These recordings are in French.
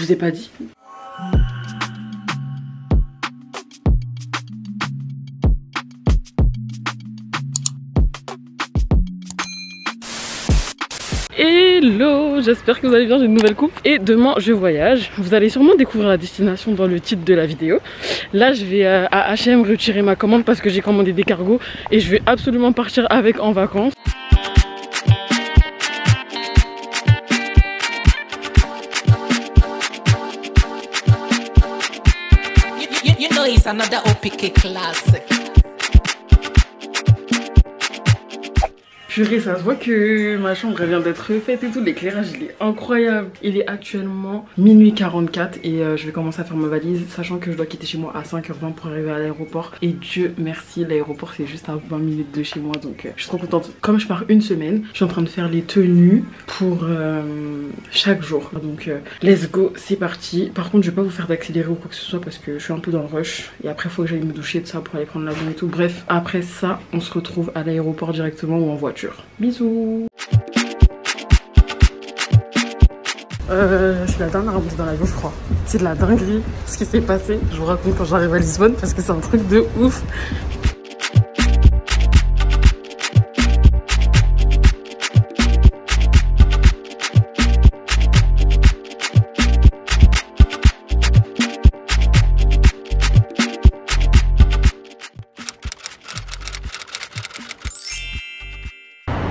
vous ai pas dit. Hello, j'espère que vous allez bien, j'ai une nouvelle coupe et demain je voyage. Vous allez sûrement découvrir la destination dans le titre de la vidéo. Là je vais à H&M retirer ma commande parce que j'ai commandé des cargos et je vais absolument partir avec en vacances. You know it's another OPK classic. Purée, ça se voit que ma chambre vient d'être refaite et tout, l'éclairage il est incroyable. Il est actuellement minuit 44 et je vais commencer à faire ma valise, sachant que je dois quitter chez moi à 5h20 pour arriver à l'aéroport. Et Dieu merci, l'aéroport c'est juste à 20 minutes de chez moi, donc je suis trop contente. Comme je pars une semaine, je suis en train de faire les tenues pour chaque jour. Donc let's go, c'est parti. Par contre je vais pas vous faire d'accélérer ou quoi que ce soit parce que je suis un peu dans le rush. Et après il faut que j'aille me doucher de ça pour aller prendre l'avion et tout. Bref, après ça, on se retrouve à l'aéroport directement ou en voiture. Bisous. C'est la dernière montée dans l'avion je crois. C'est de la dinguerie ce qui s'est passé. Je vous raconte quand j'arrive à Lisbonne parce que c'est un truc de ouf.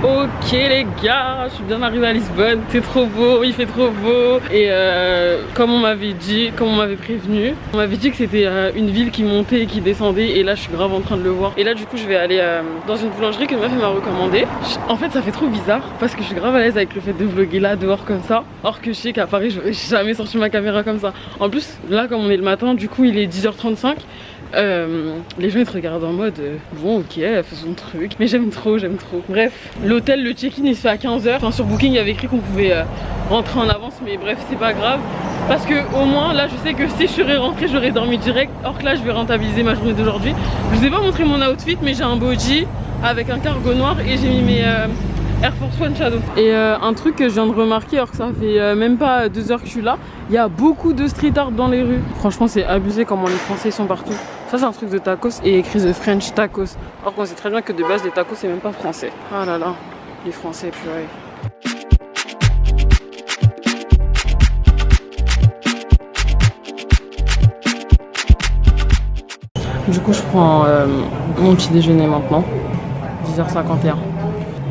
Ok les gars, je suis bien arrivée à Lisbonne, c'est trop beau, il fait trop beau. Et comme on m'avait dit, comme on m'avait prévenu, on m'avait dit que c'était une ville qui montait et qui descendait. Et là je suis grave en train de le voir. Et là du coup je vais aller dans une boulangerie que ma meuf m'a recommandée. En fait ça fait trop bizarre parce que je suis grave à l'aise avec le fait de vlogger là dehors comme ça. Or que je sais qu'à Paris j'aurais jamais sorti ma caméra comme ça. En plus là comme on est le matin, du coup il est 10h35. Les gens ils te regardent en mode bon ok elle fait son truc, mais j'aime trop. Bref, l'hôtel, le check-in il se fait à 15h. Enfin sur Booking il y avait écrit qu'on pouvait rentrer en avance, mais bref c'est pas grave parce que au moins là je sais que si je serais rentrée j'aurais dormi direct. Or que là je vais rentabiliser ma journée d'aujourd'hui. Je vous ai pas montré mon outfit mais j'ai un body avec un cargo noir et j'ai mis mes Air Force One Shadow. Et un truc que je viens de remarquer alors que ça fait même pas 2 heures que je suis là, il y a beaucoup de street art dans les rues. Franchement c'est abusé comment les Français sont partout. Ça c'est un truc de tacos et écrit The French Tacos. Alors qu'on sait très bien que de base les tacos c'est même pas français. Ah là là, les Français purée. Du coup je prends mon petit déjeuner maintenant, 10h51.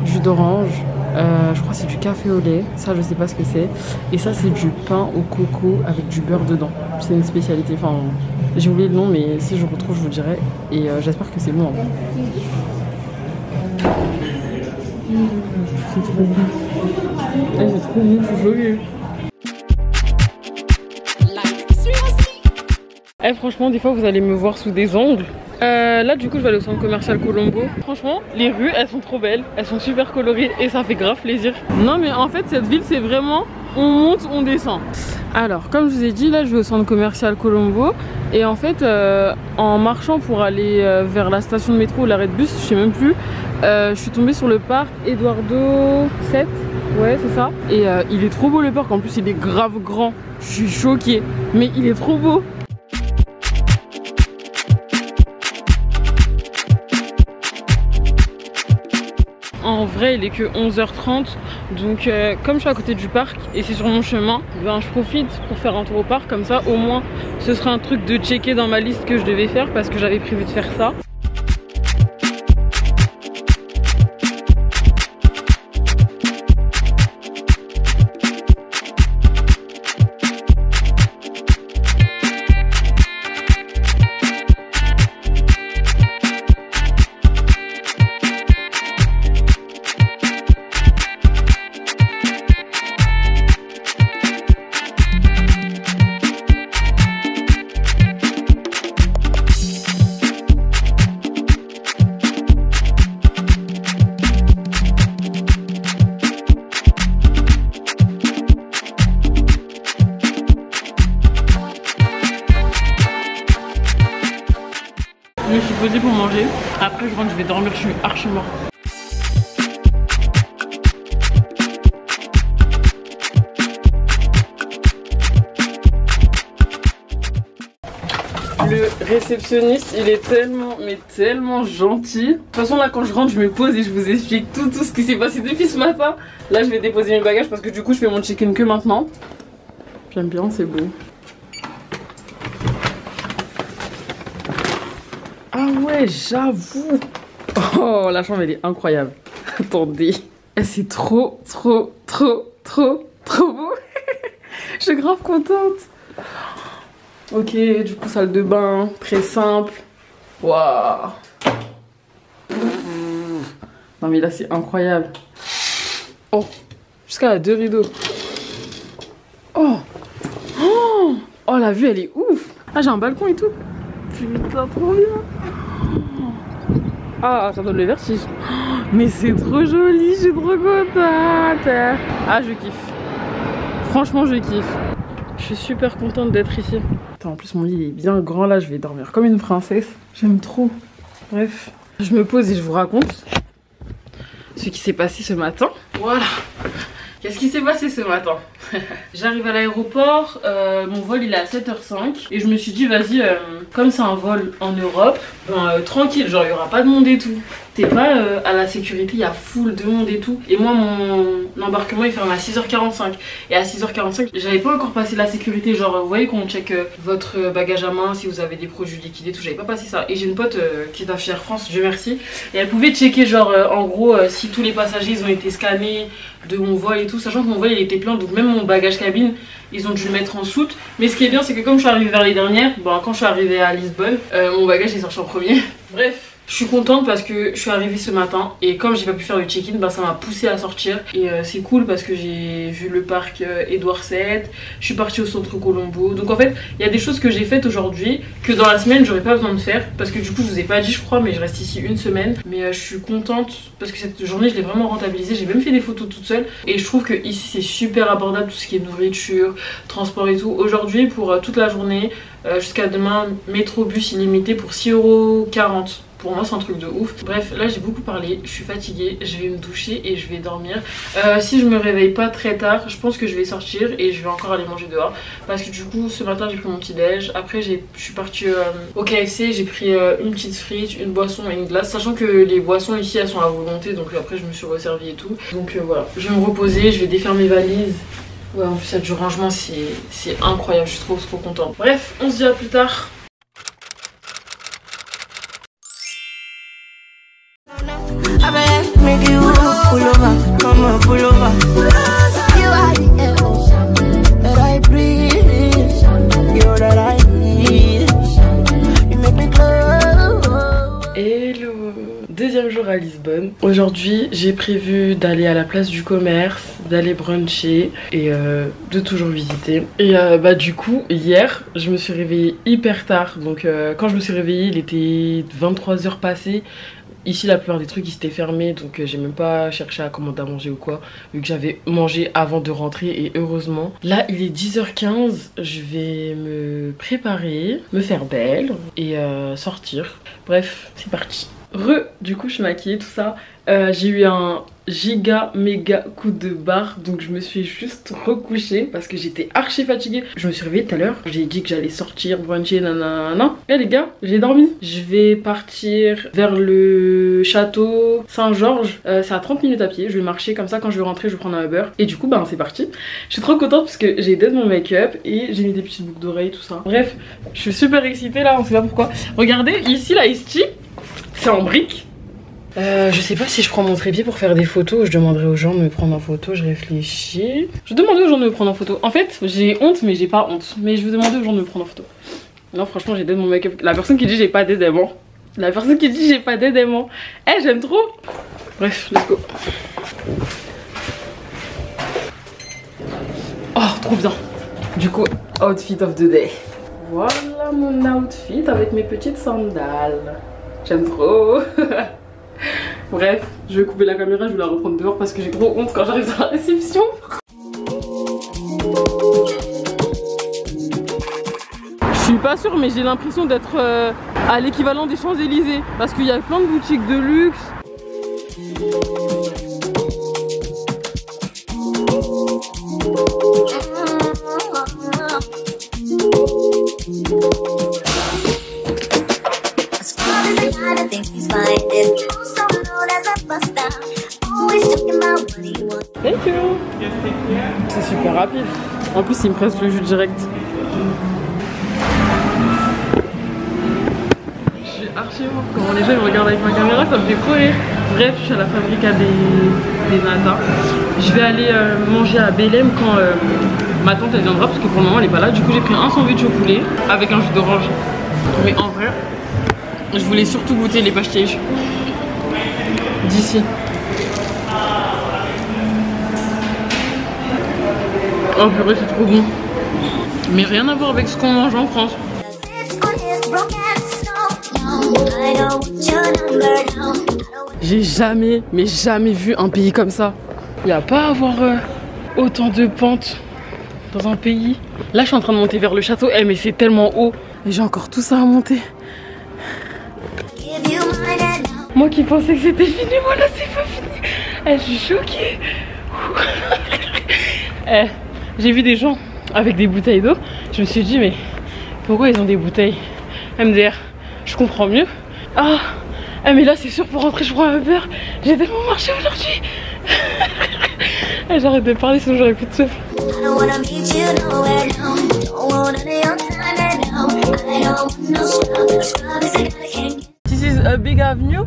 Jus d'orange, je crois que c'est du café au lait, ça je sais pas ce que c'est. Et ça c'est du pain au coco avec du beurre dedans. C'est une spécialité, enfin j'ai oublié le nom mais si je retrouve je vous dirai. Et j'espère que c'est bon. C'est trop bon. C'est trop bon, c'est joli. Franchement des fois vous allez me voir sous des angles. Là du coup je vais aller au centre commercial Colombo. Franchement les rues elles sont trop belles, elles sont super colorées et ça fait grave plaisir. Non mais en fait cette ville c'est vraiment on monte on descend. Alors comme je vous ai dit là je vais au centre commercial Colombo. Et en fait en marchant pour aller vers la station de métro ou l'arrêt de bus, je sais même plus, je suis tombée sur le parc Eduardo 7. Ouais c'est ça. Et il est trop beau le parc, en plus il est grave grand. Je suis choquée mais il est trop beau. En vrai il est que 11h30 donc comme je suis à côté du parc et c'est sur mon chemin, ben, je profite pour faire un tour au parc, comme ça au moins ce sera un truc de checker dans ma liste que je devais faire parce que j'avais prévu de faire ça. Je me suis posée pour manger. Après je rentre, je vais dormir, je suis archi mort. Le réceptionniste, il est tellement, mais tellement gentil. De toute façon, là, quand je rentre, je me pose et je vous explique tout ce qui s'est passé depuis ce matin. Là, je vais déposer mes bagages parce que du coup, je fais mon check-in que maintenant. J'aime bien, c'est beau. Ah ouais, j'avoue. Oh, la chambre, elle est incroyable. Attendez. C'est trop beau. Je suis grave contente. Ok, du coup, salle de bain, très simple. Waouh. Non mais là, c'est incroyable. Oh, jusqu'à 2 rideaux. Oh. Oh, la vue, elle est ouf. Ah, j'ai un balcon et tout. Putain, trop bien. Ah, ça donne le vertige. Mais c'est trop joli, je suis trop contente. Ah, je kiffe. Franchement, je kiffe. Je suis super contente d'être ici. Attends, en plus, mon lit il est bien grand là, je vais dormir comme une princesse. J'aime trop. Bref, je me pose et je vous raconte ce qui s'est passé ce matin. Voilà. Qu'est-ce qui s'est passé ce matin? J'arrive à l'aéroport, mon vol il est à 7h05 et je me suis dit vas-y, comme c'est un vol en Europe, tranquille, genre il n'y aura pas de monde et tout. C'est pas à la sécurité, il y a full de monde et tout. Et moi mon embarquement il ferme à 6h45 et à 6h45 j'avais pas encore passé la sécurité, genre vous voyez qu'on check votre bagage à main si vous avez des produits liquidés tout, j'avais pas passé ça. Et j'ai une pote qui est à Air France, Dieu merci, et elle pouvait checker genre en gros si tous les passagers ils ont été scannés de mon vol et tout, sachant que mon vol il était plein, donc même mon bagage cabine ils ont dû le mettre en soute. Mais ce qui est bien c'est que comme je suis arrivée vers les dernières, bon, quand je suis arrivée à Lisbonne mon bagage est sorti en premier. Bref, je suis contente parce que je suis arrivée ce matin et comme j'ai pas pu faire le check-in, bah, ça m'a poussée à sortir. Et c'est cool parce que j'ai vu le parc Édouard VII, je suis partie au centre Colombo. Donc en fait, il y a des choses que j'ai faites aujourd'hui que dans la semaine j'aurais pas besoin de faire. Parce que du coup, je vous ai pas dit, je crois, mais je reste ici une semaine. Mais je suis contente parce que cette journée, je l'ai vraiment rentabilisée. J'ai même fait des photos toute seule. Et je trouve que ici, c'est super abordable tout ce qui est nourriture, transport et tout. Aujourd'hui, pour toute la journée, jusqu'à demain, métro, bus illimité pour 6,40 €. Pour moi c'est un truc de ouf. Bref, là j'ai beaucoup parlé, je suis fatiguée, je vais me doucher et je vais dormir. Si je me réveille pas très tard, je pense que je vais sortir et je vais encore aller manger dehors. Parce que du coup ce matin j'ai pris mon petit déj. Après je suis partie au KFC, j'ai pris une petite frite, une boisson et une glace. Sachant que les boissons ici elles sont à volonté, donc après je me suis resservie et tout. Donc voilà, je vais me reposer, je vais défaire mes valises. Ouais, en plus il y a du rangement, c'est incroyable, je suis trop contente. Bref, on se dit à plus tard. Make you pull over, come on, pull over. You are the air that I breathe, you're that I need. You make me glow. Hello. Deuxième jour à Lisbonne. Aujourd'hui, j'ai prévu d'aller à la place du commerce, d'aller bruncher et de toujours visiter. Et bah du coup, hier, je me suis réveillée hyper tard. Donc quand je me suis réveillée, il était 23 h passées. Ici la plupart des trucs ils s'étaient fermés, donc j'ai même pas cherché à commander à manger ou quoi, vu que j'avais mangé avant de rentrer. Et heureusement, là il est 10h15, je vais me préparer, me faire belle et sortir. Bref, c'est parti. Du coup je suis maquillée, tout ça. J'ai eu un méga coup de barre, donc je me suis juste recouchée parce que j'étais archi fatiguée. Je me suis réveillée tout à l'heure, j'ai dit que j'allais sortir, bruncher, nanana. Et les gars, j'ai dormi. Je vais partir vers le château Saint-Georges, c'est à 30 minutes à pied. Je vais marcher comme ça, quand je vais rentrer je vais prendre un Uber. Et du coup bah c'est parti. Je suis trop contente parce que j'ai aidé mon make-up et j'ai mis des petites boucles d'oreilles, tout ça. Bref, je suis super excitée là, on sait pas pourquoi. Regardez, ici la Isti, c'est en briques. Je sais pas si je prends mon trépied pour faire des photos ou je demanderai aux gens de me prendre en photo, je réfléchis. Je demanderai aux gens de me prendre en photo. En fait, j'ai honte mais j'ai pas honte. Mais je vais demander aux gens de me prendre en photo. Non, franchement, j'ai d'aide mon make-up. La personne qui dit j'ai pas d'aide aimant. La personne qui dit j'ai pas d'aide aimant. Eh, j'aime trop. Bref, let's go. Oh, trop bien. Du coup, outfit of the day. Voilà mon outfit avec mes petites sandales. J'aime trop. Bref, je vais couper la caméra, je vais la reprendre dehors parce que j'ai trop honte quand j'arrive dans la réception. Je suis pas sûre mais j'ai l'impression d'être à l'équivalent des Champs-Élysées parce qu'il y a plein de boutiques de luxe. Thank you. C'est super rapide. En plus, il me presse le jus direct. Je suis archi mort. Comment les gens ils me regardent avec ma caméra, ça me fait trop rire. Bref, je suis à la Fabrica des natas. Je vais aller manger à Belém quand ma tante elle viendra parce que pour le moment elle est pas là. Du coup, j'ai pris un sandwich au poulet avec un jus d'orange. Mais en vrai, je voulais surtout goûter les pastéis d'ici. Oh purée, c'est trop bon. Mais rien à voir avec ce qu'on mange en France. J'ai jamais, mais jamais vu un pays comme ça. Il n'y a pas à avoir autant de pentes dans un pays. Là, je suis en train de monter vers le château. Eh, mais c'est tellement haut. Et j'ai encore tout ça à monter. Moi qui pensais que c'était fini, voilà, c'est pas fini. Eh, je suis choquée. Eh, j'ai vu des gens avec des bouteilles d'eau. Je me suis dit, mais pourquoi ils ont des bouteilles MDR? Je comprends mieux. Ah, mais là, c'est sûr, pour rentrer, je prends un verre. J'ai tellement marché aujourd'hui. J'arrête de parler, sinon j'aurais plus de souffle. This is a big avenue?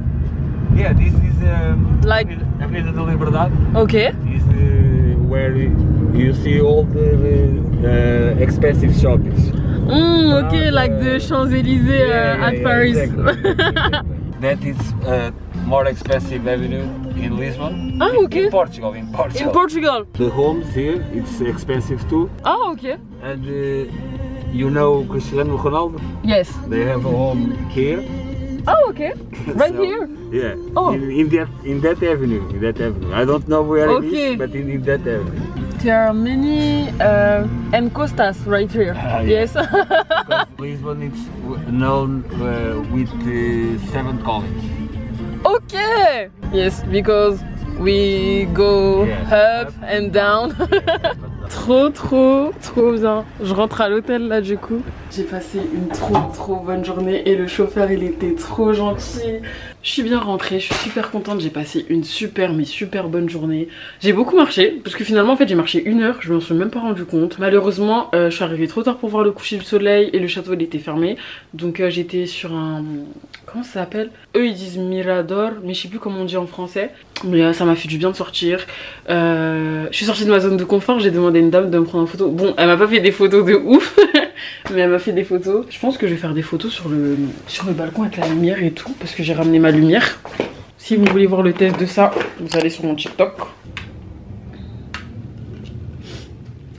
Yeah, this is Like- Avenida da Liberdade. Okay. This is where you see all the expensive shoppings. Okay, like the Champs-Élysées at Paris. Exactly. That is more expensive avenue in Lisbon. Ah, okay. In Portugal. In Portugal. The homes here, it's expensive too. Ah, okay. And you know Cristiano Ronaldo? Yes. They have a home here. Oh, okay. Right So, here. Yeah. Oh. In that avenue. I don't know where it Okay. is, but in that avenue. There are many encostas right here. Yes. Yes. Because Lisbon is known with 7 columns. Okay. Yes, because we go Yes. up and down. Trop bien. Je rentre à l'hôtel là du coup. J'ai passé une trop bonne journée et le chauffeur il était trop gentil. Je suis bien rentrée, je suis super contente, j'ai passé une super bonne journée. J'ai beaucoup marché parce que finalement en fait j'ai marché 1 heure, je m'en suis même pas rendu compte. Malheureusement je suis arrivée trop tard pour voir le coucher du soleil et le château il était fermé. Donc j'étais sur un... Comment ça s'appelle? Eux ils disent Mirador, mais je sais plus comment on dit en français. Mais ça m'a fait du bien de sortir. Je suis sortie de ma zone de confort, j'ai demandé à une dame de me prendre en photo. Bon, elle m'a pas fait des photos de ouf, mais elle m'a fait des photos. Je pense que je vais faire des photos sur le balcon avec la lumière et tout, parce que j'ai ramené ma lumière. Si vous voulez voir le test de ça, vous allez sur mon TikTok.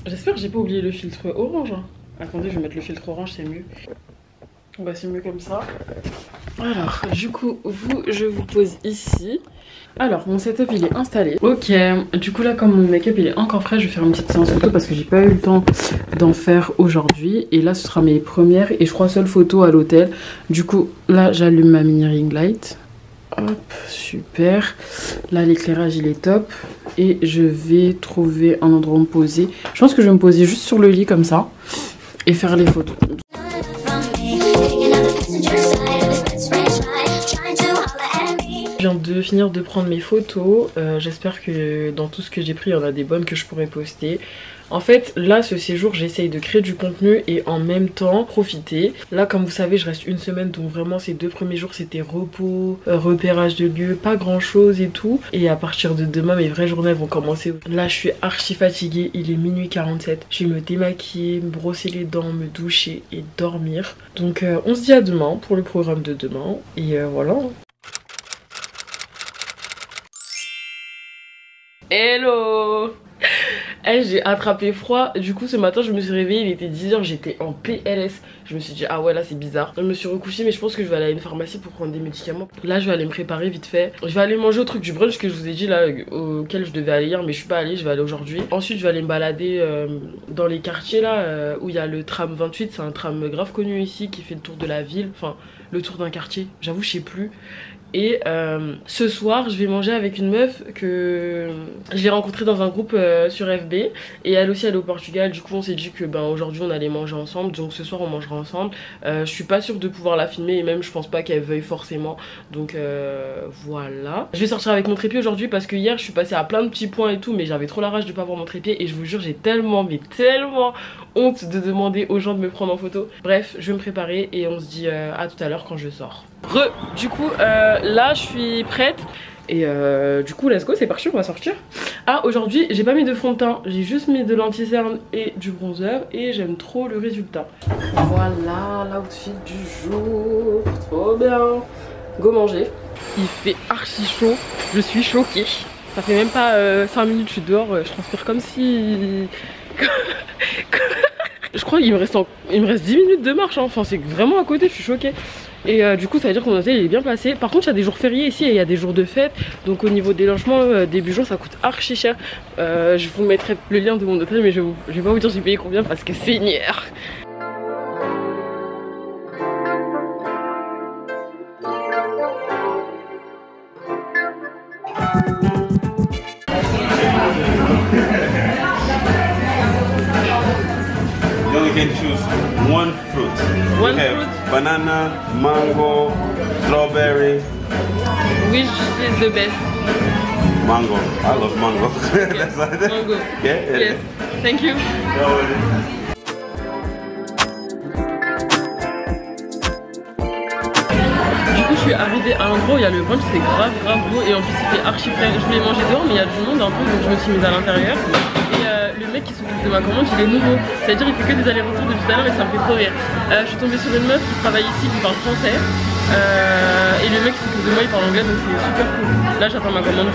J'espère que j'ai pas oublié le filtre orange. Hein. Attendez, je vais mettre le filtre orange, c'est mieux. Bah c'est mieux comme ça. Alors, du coup, je vous pose ici. Alors, mon setup il est installé. Ok, du coup là comme mon make-up il est encore frais, je vais faire une petite séance photo parce que j'ai pas eu le temps d'en faire aujourd'hui. Et là ce sera mes premières et je crois seules photos à l'hôtel. Du coup là j'allume ma mini ring light. Hop, super. Là l'éclairage il est top. Et je vais trouver un endroit où me poser. Je pense que je vais me poser juste sur le lit comme ça et faire les photos. Je viens de finir de prendre mes photos, j'espère que dans tout ce que j'ai pris il y en a des bonnes que je pourrais poster. En fait là ce séjour j'essaye de créer du contenu et en même temps profiter. Là comme vous savez je reste 1 semaine donc vraiment ces 2 premiers jours c'était repos, repérage de lieux, pas grand chose et tout. Et à partir de demain mes vraies journées vont commencer. Là je suis archi fatiguée, il est minuit 47. Je vais me démaquiller, me brosser les dents, me doucher et dormir. Donc on se dit à demain pour le programme de demain et voilà. Hello. J'ai attrapé froid, du coup ce matin je me suis réveillée, il était 10 h, j'étais en PLS. Je me suis dit ah ouais là c'est bizarre. Je me suis recouchée mais je pense que je vais aller à une pharmacie pour prendre des médicaments. Là je vais aller me préparer vite fait. Je vais aller manger au truc du brunch que je vous ai dit là auquel je devais aller hier mais je suis pas allée, je vais aller aujourd'hui. Ensuite je vais aller me balader dans les quartiers là où il y a le tram 28, c'est un tram grave connu ici qui fait le tour de la ville, enfin le tour d'un quartier, j'avoue je sais plus. Et ce soir je vais manger avec une meuf que j'ai rencontrée dans un groupe sur FB. Et elle aussi elle est au Portugal, du coup on s'est dit que aujourd'hui on allait manger ensemble. Donc ce soir on mangera ensemble. Je suis pas sûre de pouvoir la filmer et même je pense pas qu'elle veuille forcément. Donc voilà. Je vais sortir avec mon trépied aujourd'hui parce que hier je suis passée à plein de petits points et tout, mais j'avais trop la rage de pas avoir mon trépied. Et je vous jure j'ai tellement honte de demander aux gens de me prendre en photo. Bref, je vais me préparer et on se dit à tout à l'heure quand je sors. Du coup là je suis prête. Et du coup let's go, c'est parti, on va sortir. Ah, aujourd'hui j'ai pas mis de fond de teint, j'ai juste mis de l'anti-cerne et du bronzer. Et j'aime trop le résultat. Voilà l'outfit du jour, trop bien. Go manger. Il fait archi chaud, je suis choquée. Ça fait même pas 5 minutes je suis dehors, je transpire comme si... Je crois qu'il me reste 10 minutes de marche, hein. Enfin c'est vraiment à côté, je suis choquée. Et du coup ça veut dire que mon hôtel il est bien placé. Par contre il y a des jours fériés ici et il y a des jours de fête. Donc au niveau des logements, début juin ça coûte archi cher. Je vous mettrai le lien de mon hôtel, mais je vais pas vous dire j'ai payé combien parce que seigneur. You only can choose one fruit. One we have fruit? Banana, mango, strawberry. Which is the best? Mango. I love mango. That's what it is. Mango. Yeah. Yes. Thank you. Du coup je suis arrivée à l'endroit où il y a le brunch, c'est grave beau et en plus il fait archi frais. Je voulais manger dehors mais il y a du monde un peu donc je me suis mise à l'intérieur. Et le mec qui s'occupe de ma commande il est nouveau, c'est-à-dire il fait que des allers-retours depuis tout à l'heure et ça me fait trop rire. Je suis tombée sur une meuf qui travaille ici qui parle français et le mec qui s'occupe de moi il parle anglais donc c'est super cool. Là j'attends ma commande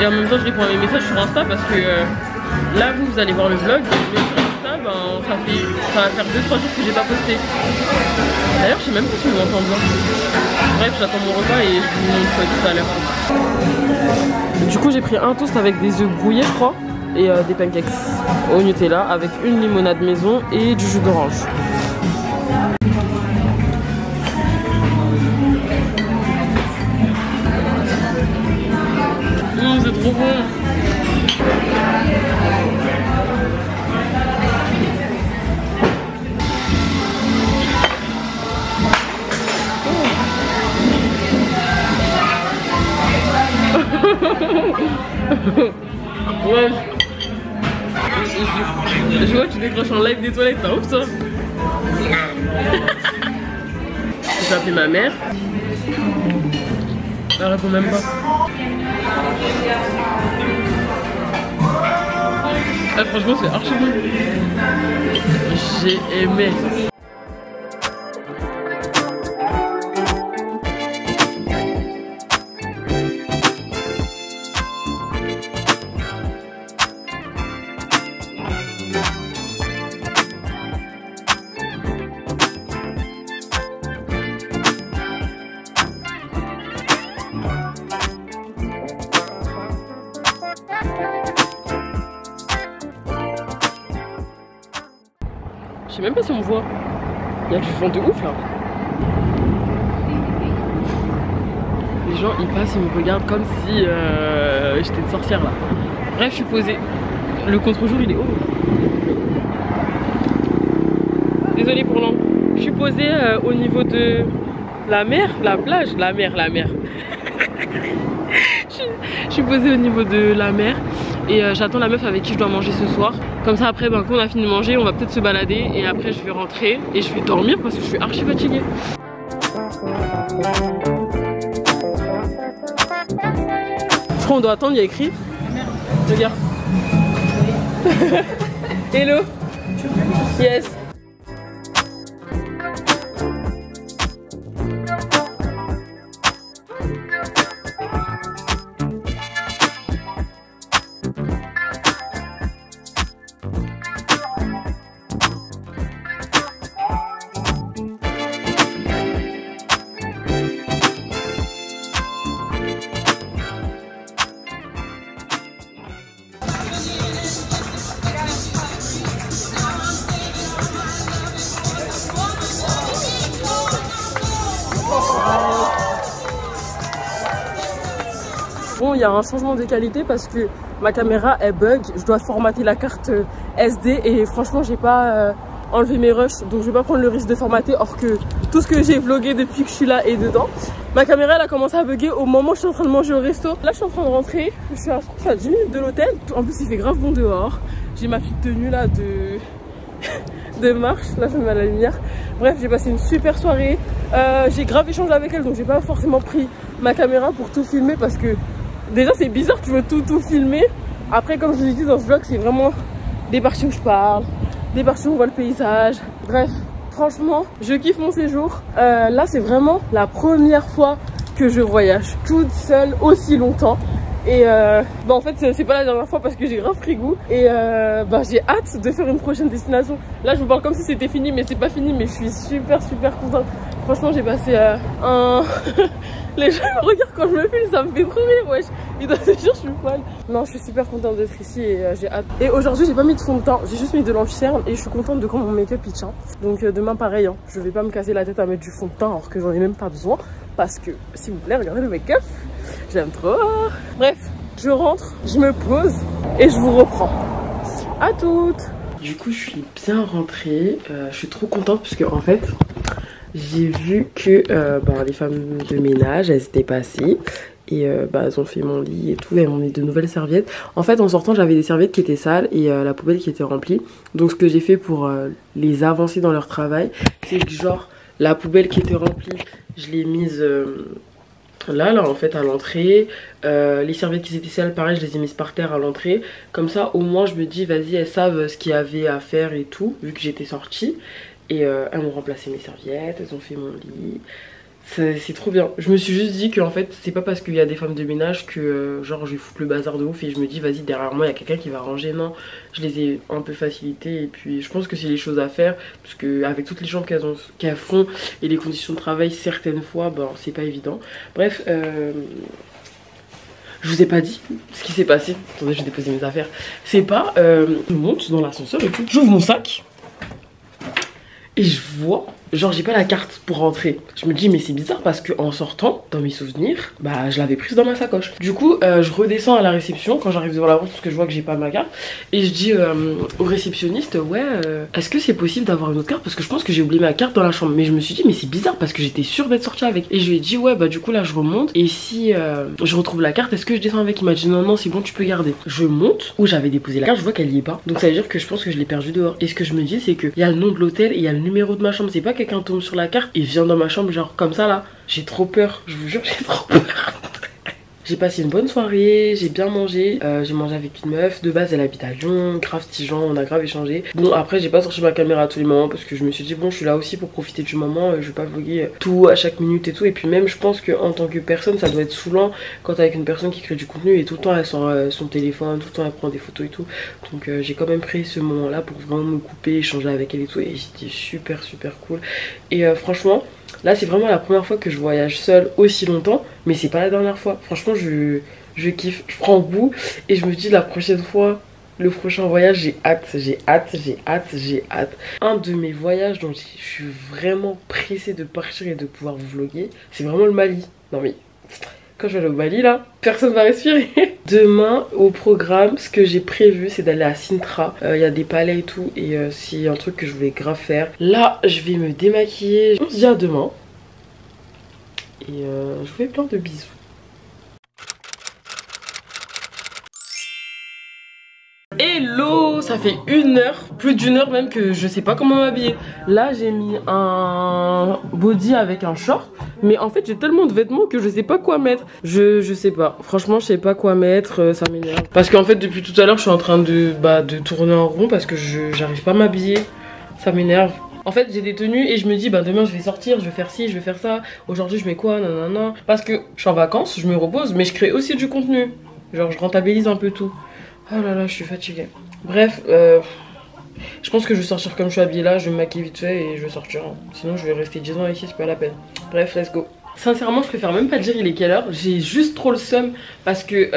et en même temps je réponds à mes messages sur Insta parce que là vous allez voir le vlog mais sur Insta ça va faire 2-3 jours que j'ai pas posté. D'ailleurs je sais même pas si vous m'entendez bien. Bref j'attends mon repas et je vous montre tout à l'heure. Du coup j'ai pris un toast avec des œufs brouillés je crois et des pancakes au Nutella avec une limonade maison et du jus d'orange. C'est trop bon. Ouais. Je vois que tu décroches en live des toilettes, ça ouf ça. J'ai appelé ma mère. Elle répond même pas. Ah, franchement c'est archi bon. J'ai aimé. Je sais même pas si on me voit. Il y a du vent de ouf là. Les gens ils passent, ils me regardent comme si j'étais une sorcière là. Bref, je suis posée. Le contre-jour il est haut. Désolée pour l'an. Je suis posée au niveau de la mer, la plage, la mer. Je suis posée au niveau de la mer. Et j'attends la meuf avec qui je dois manger ce soir. Comme ça après quand on a fini de manger on va peut-être se balader. Et après je vais rentrer et je vais dormir parce que je suis archi fatiguée. Je crois on doit attendre, il y a écrit. Regarde. Hello. Yes. il y a un changement de qualité parce que ma caméra elle bug. Je dois formater la carte SD et franchement j'ai pas enlevé mes rushs, donc je vais pas prendre le risque de formater, or que tout ce que j'ai vlogué depuis que je suis là est dedans. Ma caméra elle a commencé à bugger au moment où je suis en train de manger au resto. Là je suis en train de rentrer, je suis à 10 minutes de l'hôtel. En plus il fait grave bon dehors. J'ai ma petite tenue là de marche, là je me mets à la lumière. Bref, j'ai passé une super soirée. J'ai grave échangé avec elle, donc j'ai pas forcément pris ma caméra pour tout filmer parce que déjà c'est bizarre, tu veux tout filmer. Après, comme je vous ai dit dans ce vlog, c'est vraiment des parties où je parle, des parties où on voit le paysage. Bref, franchement, je kiffe mon séjour. Là, c'est vraiment la première fois que je voyage toute seule aussi longtemps. Et en fait c'est pas la dernière fois parce que j'ai grave pris goût. Et j'ai hâte de faire une prochaine destination. Là je vous parle comme si c'était fini, mais c'est pas fini. Mais je suis super contente. Franchement j'ai passé les gens me regardent quand je me filme, ça me fait trop rire, wesh. Ils doivent se dire je suis folle. Non, je suis super contente d'être ici et j'ai hâte. Et aujourd'hui j'ai pas mis de fond de teint, j'ai juste mis de l'anti-cerne et je suis contente de comment mon make-up il tient. Donc demain pareil, hein, je vais pas me casser la tête à mettre du fond de teint alors que j'en ai même pas besoin. Parce que s'il vous plaît, regardez le make-up, j'aime trop. Bref, je rentre, je me pose et je vous reprends. À toutes. Du coup je suis bien rentrée, je suis trop contente parce que en fait j'ai vu que les femmes de ménage elles étaient passées et elles ont fait mon lit et tout, elles m'ont mis de nouvelles serviettes. En fait en sortant j'avais des serviettes qui étaient sales et la poubelle qui était remplie. Donc ce que j'ai fait pour les avancer dans leur travail, c'est que genre la poubelle qui était remplie je l'ai mise là en fait à l'entrée. Les serviettes qui étaient sales pareil je les ai mises par terre à l'entrée. Comme ça au moins je me dis vas-y elles savent ce qu'il y avait à faire et tout vu que j'étais sortie. Et elles m'ont remplacé mes serviettes, elles ont fait mon lit. C'est trop bien. Je me suis juste dit que en fait c'est pas parce qu'il y a des femmes de ménage que genre je vais foutre le bazar de ouf et je me dis vas-y derrière moi il y a quelqu'un qui va ranger. Non, je les ai un peu facilitées et puis je pense que c'est les choses à faire parce que avec toutes les chambres qu'elles font et les conditions de travail certaines fois c'est pas évident. Bref je vous ai pas dit ce qui s'est passé. Attendez, je vais déposer mes affaires. C'est pas je monte dans l'ascenseur et tout, j'ouvre mon sac et je vois, genre j'ai pas la carte pour rentrer. Je me dis mais c'est bizarre parce que en sortant, dans mes souvenirs, je l'avais prise dans ma sacoche. Du coup je redescends à la réception quand j'arrive devant la porte parce que je vois que j'ai pas ma carte. Et je dis au réceptionniste ouais est-ce que c'est possible d'avoir une autre carte parce que je pense que j'ai oublié ma carte dans la chambre. Mais je me suis dit mais c'est bizarre parce que j'étais sûre d'être sortie avec. Et je lui ai dit ouais du coup là je remonte et si je retrouve la carte est-ce que je descends avec. Il m'a dit non c'est bon tu peux garder. Je monte où j'avais déposé la carte, je vois qu'elle y est pas. Donc ça veut dire que je pense que je l'ai perdue dehors. Et ce que je me dis c'est que il y a le nom de l'hôtel et il y a le numéro de ma chambre. C'est pas quelqu'un tombe sur la carte et vient dans ma chambre genre comme ça là. J'ai trop peur, je vous jure j'ai trop peur. J'ai passé une bonne soirée, j'ai bien mangé, j'ai mangé avec une meuf, de base elle habite à Lyon, grave petit gens, on a grave échangé. Bon après j'ai pas sorti ma caméra à tous les moments parce que je me suis dit bon je suis là aussi pour profiter du moment, je vais pas vlogger tout à chaque minute et tout. Et puis même je pense qu'en tant que personne ça doit être saoulant quand t'es avec une personne qui crée du contenu et tout le temps elle sort son téléphone, tout le temps elle prend des photos et tout. Donc j'ai quand même pris ce moment là pour vraiment me couper, échanger avec elle et tout et c'était super cool. Et franchement là c'est vraiment la première fois que je voyage seule aussi longtemps, mais c'est pas la dernière fois. Franchement je kiffe, je prends goût et je me dis la prochaine fois, le prochain voyage j'ai hâte. Un de mes voyages dont je suis vraiment pressée de partir et de pouvoir vous vlogger, c'est vraiment le Mali. Non mais quand je vais aller au Mali là, personne va respirer. Demain au programme, ce que j'ai prévu c'est d'aller à Sintra. Il y a des palais et tout et c'est un truc que je voulais grave faire. Là je vais me démaquiller. On se dit à demain. Et je vous fais plein de bisous. Hello, ça fait une heure, plus d'une heure même que je sais pas comment m'habiller. Là j'ai mis un body avec un short, mais en fait j'ai tellement de vêtements que je sais pas quoi mettre. Je sais pas, franchement je sais pas quoi mettre, ça m'énerve. Parce qu'en fait depuis tout à l'heure je suis en train de tourner en rond parce que j'arrive pas à m'habiller, ça m'énerve. En fait j'ai des tenues et je me dis demain je vais sortir, je vais faire ci, je vais faire ça. Aujourd'hui je mets quoi, nanana. Parce que je suis en vacances, je me repose mais je crée aussi du contenu. Genre je rentabilise un peu tout. Oh là là je suis fatiguée. Bref je pense que je vais sortir comme je suis habillée là, je vais me maquiller vite fait et je vais sortir. Sinon je vais rester 10 ans ici, c'est pas la peine. Bref let's go. Sincèrement je préfère même pas dire il est quelle heure. J'ai juste trop le seum parce que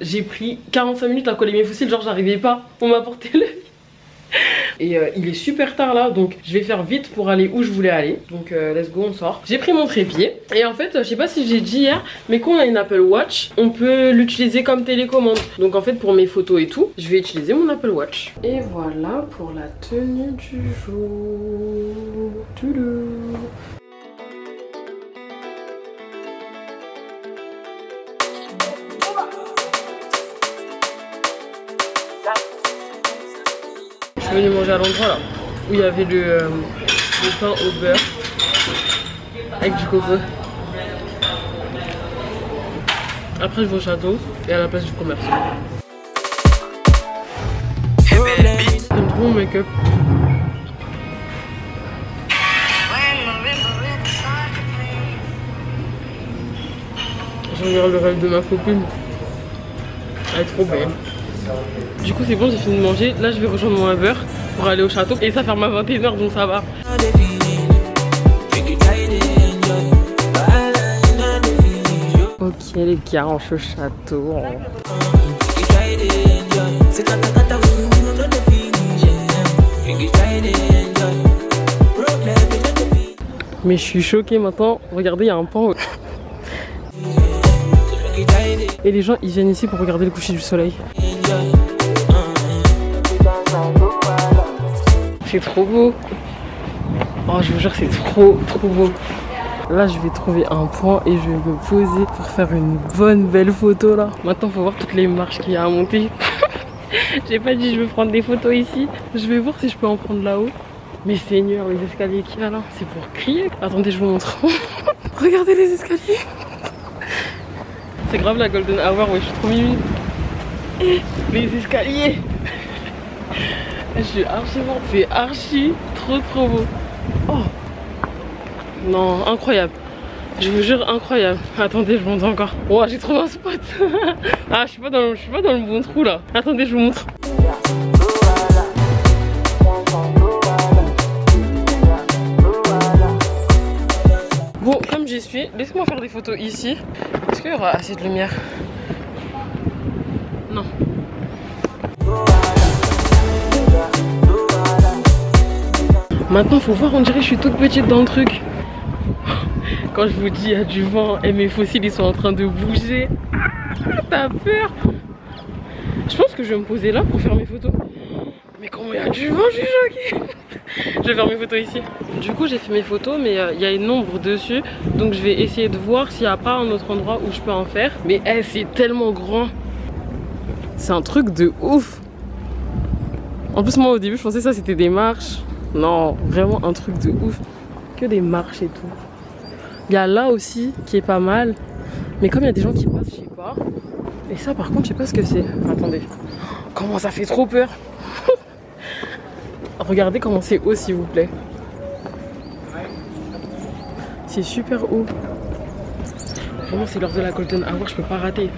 j'ai pris 45 minutes à coller mes fossiles. Genre j'arrivais pas, on m'a porté le Et il est super tard là, donc je vais faire vite pour aller où je voulais aller. Donc let's go, on sort. J'ai pris mon trépied. Et en fait, je sais pas si j'ai dit hier, mais quand on a une Apple Watch, on peut l'utiliser comme télécommande. Donc en fait, pour mes photos et tout, je vais utiliser mon Apple Watch. Et voilà pour la tenue du jour. Toulou. Je suis venue manger à l'endroit là où il y avait le pain au beurre avec du coco. Après je vais au château et à la place du commerce. J'aime trop mon make-up. Je regarde le rêve de ma copine. Elle est trop belle. Du coup c'est bon, j'ai fini de manger. Là je vais rejoindre mon Uber pour aller au château. Et ça ferme à 21h donc ça va. Ok les gars, on fait au château. Mais je suis choquée maintenant. Regardez, il y a un pan. Et les gens ils viennent ici pour regarder le coucher du soleil. C'est trop beau. Oh je vous jure c'est trop beau. Là je vais trouver un point et je vais me poser pour faire une bonne belle photo là. Maintenant faut voir toutes les marches qu'il y a à monter. J'ai pas dit je veux prendre des photos ici. Je vais voir si je peux en prendre là-haut. Mais Seigneur, les escaliers qu'il y a là, c'est pour crier. Attendez je vous montre. Regardez les escaliers. C'est grave la golden hour, ouais je suis trop mimi. Les escaliers. Je suis archi morte, c'est archi trop beau. Oh non, incroyable. Je vous jure incroyable. Attendez, je vous montre encore. Oh, j'ai trouvé un spot. Ah, je suis pas dans le bon trou là. Attendez, je vous montre. Bon, comme j'y suis, laissez-moi faire des photos ici. Est-ce qu'il y aura assez de lumière? Non. Maintenant, faut voir, on dirait que je suis toute petite dans le truc. Quand je vous dis il y a du vent et mes fossiles ils sont en train de bouger. T'as peur? Je pense que je vais me poser là pour faire mes photos. Mais comment il y a du vent, je suis choquée. Je vais faire mes photos ici. Du coup j'ai fait mes photos mais il y a une ombre dessus. Donc je vais essayer de voir s'il n'y a pas un autre endroit où je peux en faire. Mais c'est tellement grand. C'est un truc de ouf. En plus moi au début je pensais que ça c'était des marches. Non, vraiment un truc de ouf. Que des marches et tout. Il y a là aussi qui est pas mal. Mais comme il y a des gens qui passent, je sais pas. Et ça par contre je sais pas ce que c'est. Attendez. Comment ça fait trop peur. Regardez comment c'est haut s'il vous plaît. C'est super haut. Vraiment c'est l'heure de la golden hour, je peux pas rater.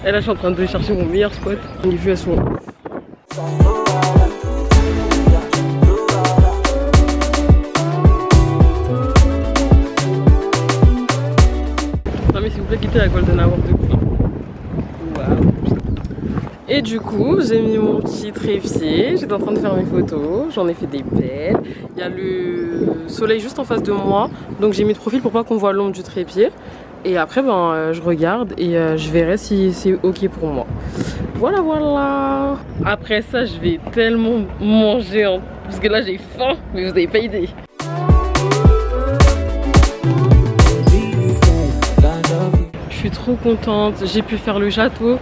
Et là je suis en train de chercher mon meilleur spot. Les vues elles sont... Non mais s'il vous plaît quittez la golden hour de coup. Waouh. Et du coup j'ai mis mon petit trépied, j'étais en train de faire mes photos, j'en ai fait des belles. Il y a le soleil juste en face de moi, donc j'ai mis de profil pour pas qu'on voit l'ombre du trépied. Et après ben je regarde et je verrai si c'est ok pour moi. Voilà voilà. Après ça je vais tellement manger hein, parce que là j'ai faim, mais vous avez pas idée. Je suis trop contente, j'ai pu faire le château.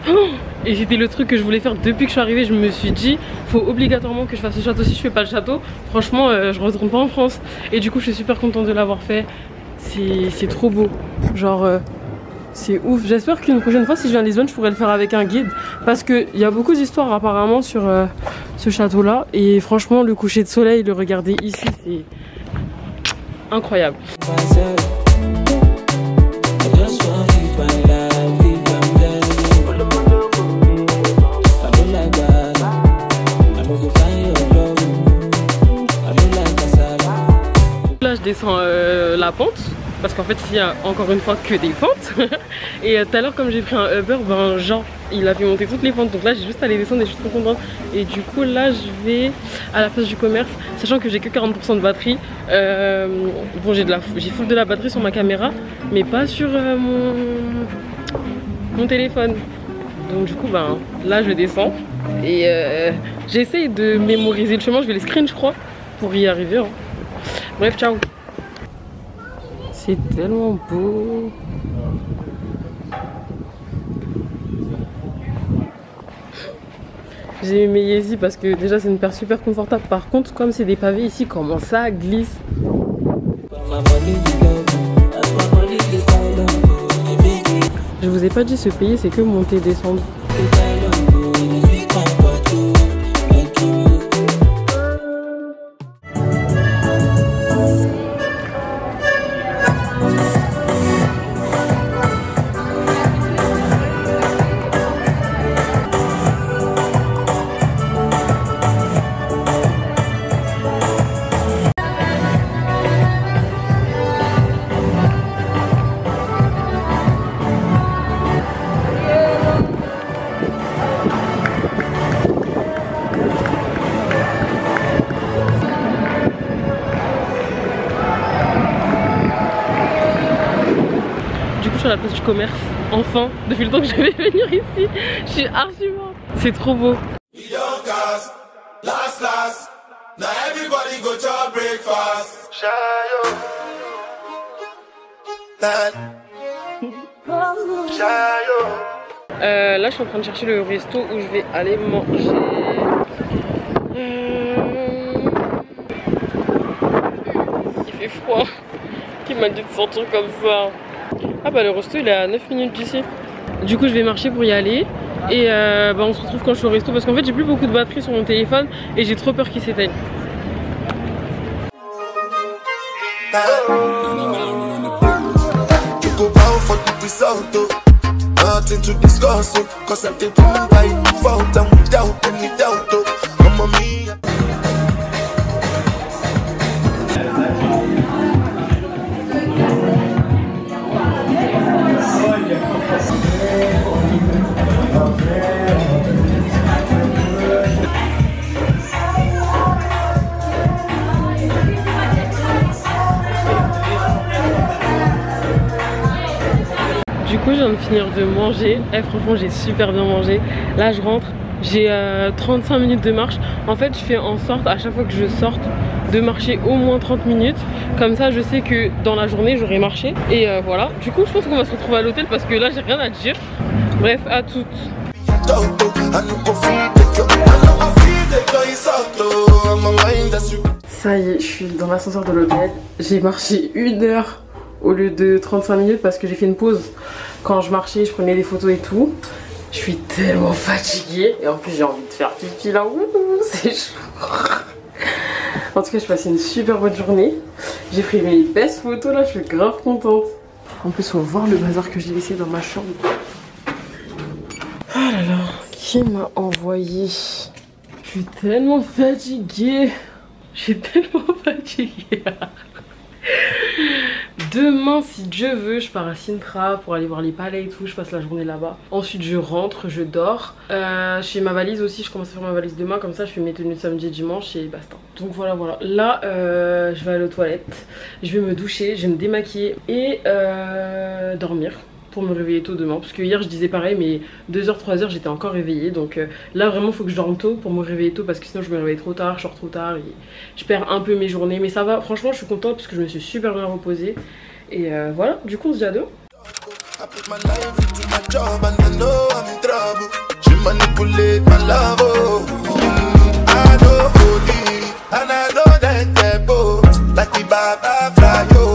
Et c'était le truc que je voulais faire depuis que je suis arrivée. Je me suis dit, faut obligatoirement que je fasse le château. Si je fais pas le château, franchement, je retourne pas en France. Et du coup, je suis super contente de l'avoir fait. C'est trop beau. Genre, c'est ouf. J'espère qu'une prochaine fois, si je viens à Lisbonne, je pourrais le faire avec un guide. Parce qu'il y a beaucoup d'histoires apparemment sur ce château-là. Et franchement, le coucher de soleil, le regarder ici, c'est incroyable. Là je descends la pente parce qu'en fait il y a encore une fois que des pentes. Et tout à l'heure comme j'ai pris un Uber, ben Jean il a fait monter toutes les pentes, donc là j'ai juste à les descendre et je suis trop contente. Et du coup là je vais à la place du commerce, sachant que j'ai que 40% de batterie. Bon j'ai full de la batterie sur ma caméra, mais pas sur mon téléphone. Donc du coup ben là je descends et j'essaye de mémoriser le chemin, je vais les screen je crois pour y arriver hein. Bref, ciao. C'est tellement beau. J'ai mis mes Yeezy parce que déjà c'est une paire super confortable. Par contre comme c'est des pavés ici, comment ça glisse. Je vous ai pas dit ce pays c'est que monter et descendre. À la place du commerce, enfin, depuis le temps que je vais venir ici, je suis archi morte. C'est trop beau. Là je suis en train de chercher le resto où je vais aller manger. Il fait froid. Qui m'a dit de sortir comme ça? Ah bah le resto il est à 9 minutes d'ici. Du coup je vais marcher pour y aller. Et bah on se retrouve quand je suis au resto. Parce qu'en fait j'ai plus beaucoup de batterie sur mon téléphone. Et j'ai trop peur qu'il s'éteigne. Du coup je viens de finir de manger. Franchement j'ai super bien mangé. Là je rentre, j'ai 35 minutes de marche. En fait je fais en sorte à chaque fois que je sorte de marcher au moins 30 minutes. Comme ça je sais que dans la journée j'aurai marché. Et voilà, du coup je pense qu'on va se retrouver à l'hôtel parce que là j'ai rien à dire. Bref, à toutes. Ça y est, je suis dans l'ascenseur de l'hôtel. J'ai marché 1 heure au lieu de 35 minutes parce que j'ai fait une pause. Quand je marchais, je prenais des photos et tout. Je suis tellement fatiguée. Et en plus, j'ai envie de faire pipi là. C'est chaud. En tout cas, je passais une super bonne journée. J'ai pris mes best photos là. Je suis grave contente. En plus, on va voir le bazar que j'ai laissé dans ma chambre. Oh là là, qui m'a envoyé? Je suis tellement fatiguée. Je suis tellement fatiguée. Demain, si Dieu veut, je pars à Sintra pour aller voir les palais et tout. Je passe la journée là-bas. Ensuite, je rentre, je dors. Je fais ma valise aussi. Je commence à faire ma valise demain. Comme ça, je fais mes tenues de samedi et dimanche et basta. Donc voilà, voilà. Là, je vais aller aux toilettes. Je vais me doucher, je vais me démaquiller et dormir. Pour me réveiller tôt demain, parce que hier je disais pareil, mais 2h, 3h j'étais encore réveillée. Donc là vraiment faut que je dorme tôt pour me réveiller tôt, parce que sinon je me réveille trop tard, je sors trop tard et je perds un peu mes journées. Mais ça va, franchement je suis contente parce que je me suis super bien reposée. Et voilà, du coup on se dit à demain. I know that that boat, like the Baba fly, yo.